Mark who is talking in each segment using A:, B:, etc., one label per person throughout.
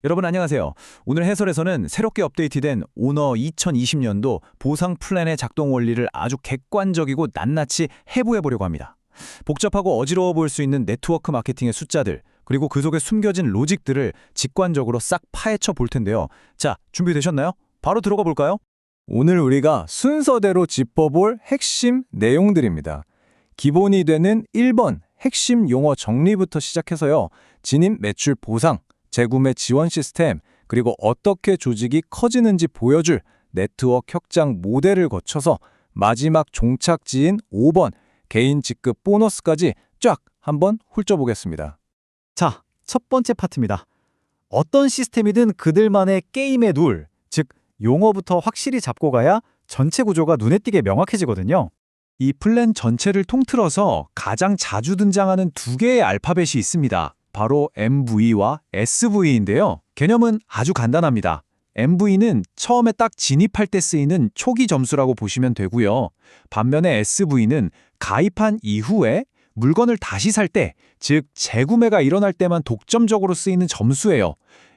A: 여러분 안녕하세요. 오늘 해설에서는 새롭게 업데이트된 오너 2020년도 보상 플랜의 작동 원리를 아주 객관적이고 낱낱이 해부해 보려고 합니다. 복잡하고 어지러워 보일 수 있는 네트워크 마케팅의 숫자들, 그리고 그 속에 숨겨진 로직들을 직관적으로 싹 파헤쳐 볼 텐데요. 자, 준비되셨나요? 바로 들어가 볼까요?
B: 오늘 우리가 순서대로 짚어볼 핵심 내용들입니다. 기본이 되는 1번 핵심 용어 정리부터 시작해서요. 진입 매출 보상, 재구매 지원 시스템, 그리고 어떻게 조직이 커지는지 보여줄 네트워크 확장 모델을 거쳐서 마지막 종착지인 5번 개인 직급 보너스까지 쫙 한번 훑어보겠습니다.
C: 자, 첫 번째 파트입니다. 어떤 시스템이든 그들만의 게임의 룰, 즉 용어부터 확실히 잡고 가야 전체 구조가 눈에 띄게 명확해지거든요.
B: 이 플랜 전체를 통틀어서 가장 자주 등장하는 두 개의 알파벳이 있습니다. 바로 MV와 SV인데요. 개념은 아주 간단합니다. MV는 처음에 딱 진입할 때 쓰이는 초기 점수라고 보시면 되고요. 반면에 SV는 가입한 이후에 물건을 다시 살 때, 즉 재구매가 일어날 때만 독점적으로 쓰이는 점수예요.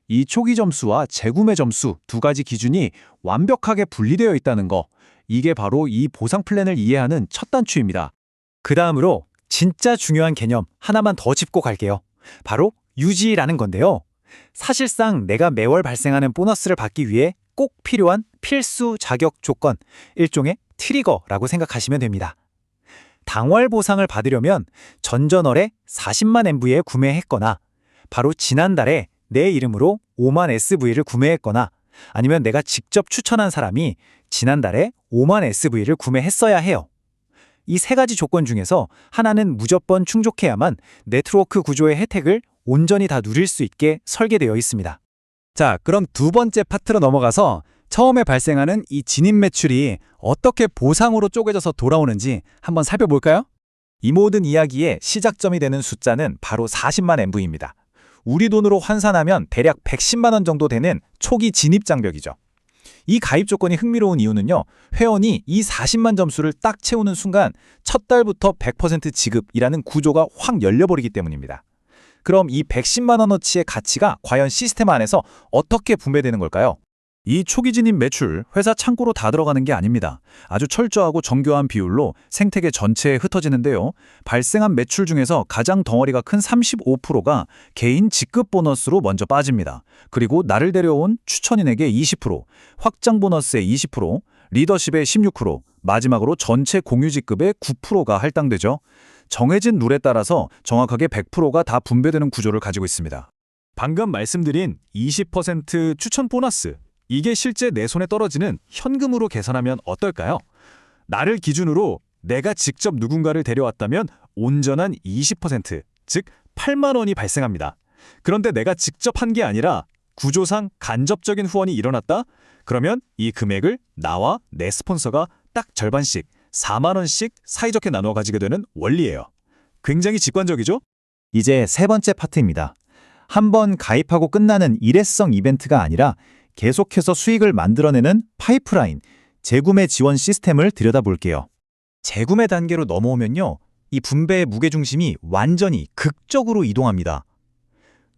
B: 이 초기 점수와 재구매 점수 두 가지 기준이 완벽하게 분리되어 있다는 거. 이게 바로 이 보상 플랜을 이해하는 첫 단추입니다.
C: 그 다음으로 진짜 중요한 개념 하나만 더 짚고 갈게요. 바로 유지라는 건데요. 사실상 내가 매월 발생하는 보너스를 받기 위해 꼭 필요한 필수 자격 조건, 일종의 트리거라고 생각하시면 됩니다. 당월 보상을 받으려면 전전월에 40만 MV에 구매했거나 바로 지난달에 내 이름으로 5만 SV를 구매했거나 아니면 내가 직접 추천한 사람이 지난달에 5만 SV를 구매했어야 해요. 이 세 가지 조건 중에서 하나는 무조건 충족해야만 네트워크 구조의 혜택을 온전히 다 누릴 수 있게 설계되어 있습니다.
B: 자, 그럼 두 번째 파트로 넘어가서 처음에 발생하는 이 진입 매출이 어떻게 보상으로 쪼개져서 돌아오는지 한번 살펴볼까요?
A: 이 모든 이야기의 시작점이 되는 숫자는 바로 40만 MV입니다. 우리 돈으로 환산하면 대략 110만 원 정도 되는 초기 진입 장벽이죠. 이 가입 조건이 흥미로운 이유는요. 회원이 이 40만 점수를 딱 채우는 순간 첫 달부터 100% 지급이라는 구조가 확 열려버리기 때문입니다. 그럼 이 110만 원어치의 가치가 과연 시스템 안에서 어떻게 분배되는 걸까요? 이 초기 진입 매출, 회사 창고로 다 들어가는 게 아닙니다. 아주 철저하고 정교한 비율로 생태계 전체에 흩어지는데요. 발생한 매출 중에서 가장 덩어리가 큰 35%가 개인 직급 보너스로 먼저 빠집니다. 그리고 나를 데려온 추천인에게 20%, 확장 보너스의 20%, 리더십의 16%, 마지막으로 전체 공유 직급의 9%가 할당되죠. 정해진 룰에 따라서 정확하게 100%가 다 분배되는 구조를 가지고 있습니다. 방금 말씀드린 20% 추천 보너스, 이게 실제 내 손에 떨어지는 현금으로 계산하면 어떨까요? 나를 기준으로 내가 직접 누군가를 데려왔다면 온전한 20%, 즉 8만 원이 발생합니다. 그런데 내가 직접 한 게 아니라 구조상 간접적인 후원이 일어났다? 그러면 이 금액을 나와 내 스폰서가 딱 절반씩 4만 원씩 사이좋게 나누어 가지게 되는 원리예요. 굉장히 직관적이죠?
C: 이제 세 번째 파트입니다. 한번 가입하고 끝나는 일회성 이벤트가 아니라 계속해서 수익을 만들어내는 파이프라인, 재구매 지원 시스템을 들여다볼게요. 재구매 단계로 넘어오면요, 이 분배의 무게중심이 완전히 극적으로 이동합니다.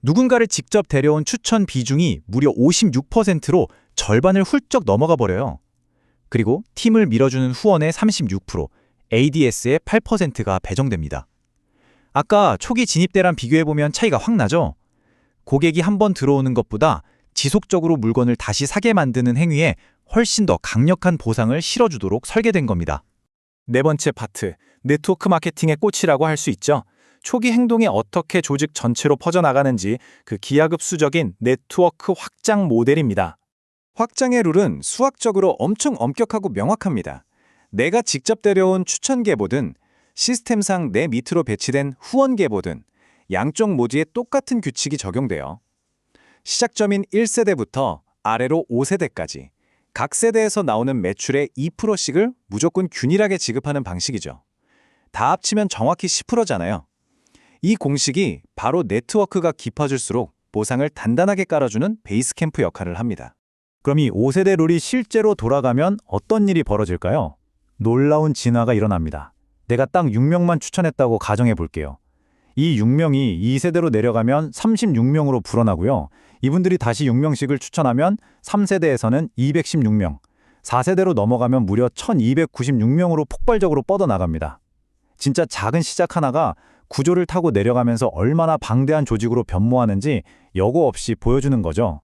C: 누군가를 직접 데려온 추천 비중이 무려 56%로 절반을 훌쩍 넘어가 버려요. 그리고 팀을 밀어주는 후원의 36%, ADS의 8%가 배정됩니다. 아까 초기 진입 때랑 비교해보면 차이가 확 나죠? 고객이 한 번 들어오는 것보다 지속적으로 물건을 다시 사게 만드는 행위에 훨씬 더 강력한 보상을 실어주도록 설계된 겁니다. 네 번째 파트, 네트워크 마케팅의 꽃이라고 할 수 있죠. 초기 행동이 어떻게 조직 전체로 퍼져나가는지 그 기하급수적인 네트워크 확장 모델입니다.
B: 확장의 룰은 수학적으로 엄청 엄격하고 명확합니다. 내가 직접 데려온 추천 계보든 시스템상 내 밑으로 배치된 후원 계보든 양쪽 모두에 똑같은 규칙이 적용돼요. 시작점인 1세대부터 아래로 5세대까지 각 세대에서 나오는 매출의 2%씩을 무조건 균일하게 지급하는 방식이죠. 다 합치면 정확히 10%잖아요. 이 공식이 바로 네트워크가 깊어질수록 보상을 단단하게 깔아주는 베이스 캠프 역할을 합니다.
C: 그럼 이 5세대 룰이 실제로 돌아가면 어떤 일이 벌어질까요? 놀라운 진화가 일어납니다. 내가 딱 6명만 추천했다고 가정해 볼게요. 이 6명이 2세대로 내려가면 36명으로 불어나고요. 이분들이 다시 6명씩을 추천하면 3세대에서는 216명, 4세대로 넘어가면 무려 1296명으로 폭발적으로 뻗어나갑니다. 진짜 작은 시작 하나가 구조를 타고 내려가면서 얼마나 방대한 조직으로 변모하는지 여고 없이 보여주는 거죠.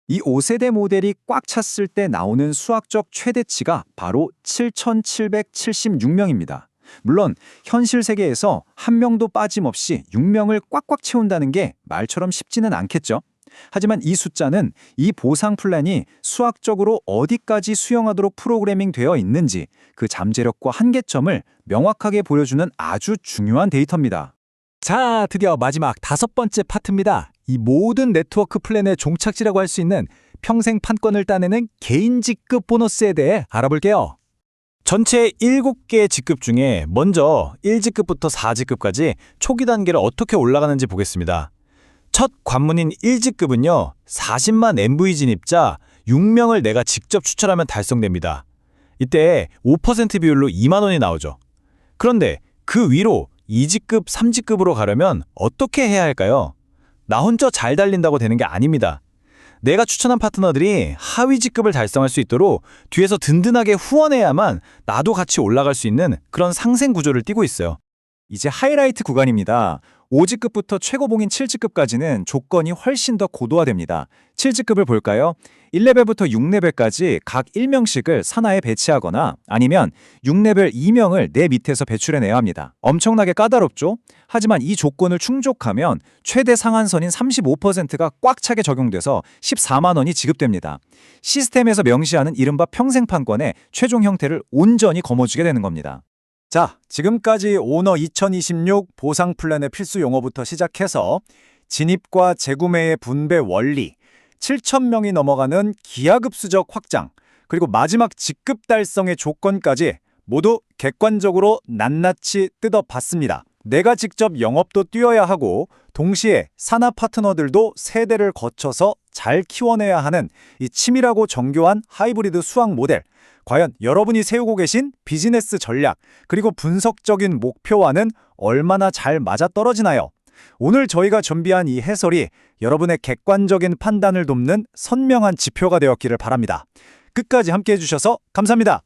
B: 이 5세대 모델이 꽉 찼을 때 나오는 수학적 최대치가 바로 7,776명입니다. 물론 현실 세계에서 한 명도 빠짐없이 6명을 꽉꽉 채운다는 게 말처럼 쉽지는 않겠죠. 하지만 이 숫자는 이 보상 플랜이 수학적으로 어디까지 수용하도록 프로그래밍 되어 있는지 그 잠재력과 한계점을 명확하게 보여주는 아주 중요한 데이터입니다.
A: 자, 드디어 마지막 5번째 파트입니다. 이 모든 네트워크 플랜의 종착지라고 할 수 있는 평생 판권을 따내는 개인 직급 보너스에 대해 알아볼게요. 전체 7개의 직급 중에 먼저 1직급부터 4직급까지 초기 단계를 어떻게 올라가는지 보겠습니다. 첫 관문인 1직급은요, 40만 MV 진입자 6명을 내가 직접 추천하면 달성됩니다. 이때 5% 비율로 2만 원이 나오죠. 그런데 그 위로 2직급, 3직급으로 가려면 어떻게 해야 할까요? 나 혼자 잘 달린다고 되는 게 아닙니다. 내가 추천한 파트너들이 하위 직급을 달성할 수 있도록 뒤에서 든든하게 후원해야만 나도 같이 올라갈 수 있는 그런 상생 구조를 띠고 있어요.
C: 이제 하이라이트 구간입니다. 5직급부터 최고봉인 7직급까지는 조건이 훨씬 더 고도화됩니다. 7직급을 볼까요? 1레벨부터 6레벨까지 각 1명씩을 산하에 배치하거나 아니면 6레벨 2명을 내 밑에서 배출해내야 합니다. 엄청나게 까다롭죠? 하지만 이 조건을 충족하면 최대 상한선인 35%가 꽉 차게 적용돼서 14만 원이 지급됩니다. 시스템에서 명시하는 이른바 평생판권의 최종 형태를 온전히 거머쥐게 되는 겁니다. 자, 지금까지 오너 2026 보상 플랜의 필수 용어부터 시작해서 진입과 재구매의 분배 원리, 7,000명이 넘어가는 기하급수적 확장, 그리고 마지막 직급 달성의 조건까지 모두 객관적으로 낱낱이 뜯어봤습니다. 내가 직접 영업도 뛰어야 하고 동시에 산하 파트너들도 세대를 거쳐서 잘 키워내야 하는 이 치밀하고 정교한 하이브리드 수학 모델, 과연 여러분이 세우고 계신 비즈니스 전략 그리고 분석적인 목표와는 얼마나 잘 맞아떨어지나요? 오늘 저희가 준비한 이 해설이 여러분의 객관적인 판단을 돕는 선명한 지표가 되었기를 바랍니다. 끝까지 함께해 주셔서 감사합니다.